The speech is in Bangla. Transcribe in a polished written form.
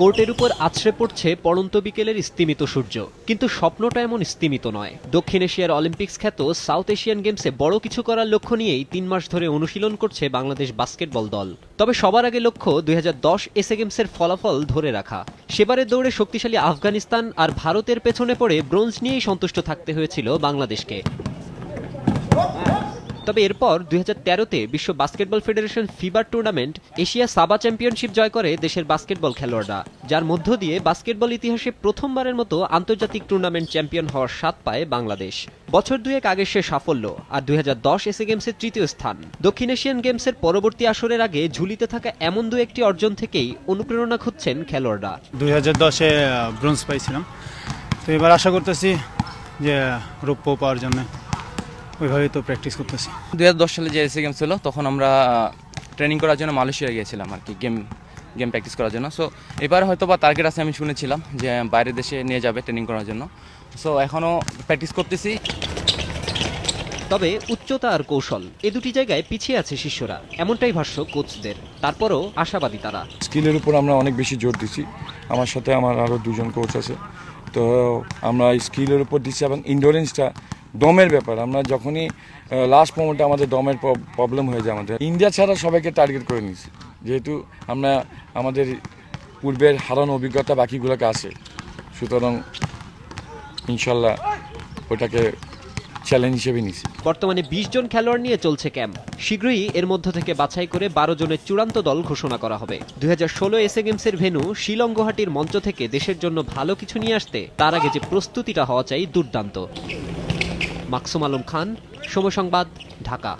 কোর্টের উপর আছড়ে পড়ছে পড়ন্ত বিকেলের স্তিমিত সূর্য, কিন্তু স্বপ্নটা এমন স্তিমিত নয়। দক্ষিণ এশিয়ার অলিম্পিক্স খ্যাত সাউথ এশিয়ান গেমসে বড় কিছু করার লক্ষ্য নিয়েই ৩ মাস ধরে অনুশীলন করছে বাংলাদেশ বাস্কেটবল দল। তবে সবার আগে লক্ষ্য ২০১০ এশিয়া গেমসের ফলাফল ধরে রাখা। সেবারের দৌড়ে শক্তিশালী আফগানিস্তান আর ভারতের পেছনে পড়ে ব্রোঞ্জ নিয়েই সন্তুষ্ট থাকতে হয়েছিল বাংলাদেশকে। তবে এরপর ২০১৩তে বিশ্ব বাস্কেটবল ফেডারেশন ফিবার টুর্নামেন্ট এশিয়া সাবা চ্যাম্পিয়নশিপ জয় করে দেশের বাস্কেটবল খেলোয়াড়রা, যার মধ্য দিয়ে বাস্কেটবল ইতিহাসে প্রথমবারের মতো আন্তর্জাতিক টুর্নামেন্ট চ্যাম্পিয়ন হওয়ার স্বাদ পায় বাংলাদেশ। বছর দুয়েক আগের সে সাফল্য আর ২০১০ এশিয়া গেমসের তৃতীয় স্থান। দক্ষিণ এশিয়ান গেমসের পরবর্তী আসরের আগে ঝুলিতে থাকা এমন দু একটি অর্জন থেকেই অনুপ্রেরণা খুঁজছেন খেলোয়াড়রা। ২০১০-এ ব্রোঞ্জ পাইছিলাম, তো এবার আশা করতেছি যে রৌপ্য পাওয়ার জন্য ওইভাবেই তো প্র্যাকটিস করতেছি। ২০১০ সালে যে এশিয়া গেমস ছিল তখন আমরা ট্রেনিং করার জন্য মালয়েশিয়া গিয়েছিলাম আর কি, গেম প্র্যাকটিস করার জন্য। সো এবার হয়তো বা টার্গেট আছে, আমি শুনেছিলাম যে বাইরের দেশে নিয়ে যাবে ট্রেনিং করার জন্য। সো এখনও প্র্যাকটিস করতেছি। তবে উচ্চতা আর কৌশল এ দুটি জায়গায় পিছিয়ে আছে শিষ্যরা, এমনটাই ভাষ্য কোচদের। তারপরও আশাবাদী তারা। স্কিলের উপর আমরা অনেক বেশি জোর দিচ্ছি, আমার সাথে আমার আরও দুজন কোচ আছে, তো আমরা স্কিলের উপর দিচ্ছি এবং ইন্ডোরেন্সটা, দমের ব্যাপার। আমরা যখনই লাস্ট মোমেন্টে আমাদের দমের প্রবলেম হয়ে যায়, আমাদের ইন্ডিয়া ছাড়া সবাইকে টার্গেট করে নিয়েছি, যেহেতু আমরা আমাদের পূর্বের হারানো অভিজ্ঞতা বাকিগুলোকে আছে, সুতরাং ইনশাল্লাহ ওটাকে চ্যালেঞ্জ হিসেবে নিছি। বর্তমানে ২০ জন খেলোয়াড় নিয়ে চলছে ক্যাম্প। শীঘ্রই এর মধ্য থেকে বাছাই করে ১২ জনের চূড়ান্ত দল ঘোষণা করা হবে। ২০১৬ এশিয়া গেমসের ভেন্যু শিলং গুয়াহাটির মঞ্চ থেকে দেশের জন্য ভালো কিছু নিয়ে আসতে তার আগে যে প্রস্তুতিটা হওয়া চাই দুর্দান্ত। মাকসুম আলম খান, সময় সংবাদ, ঢাকা।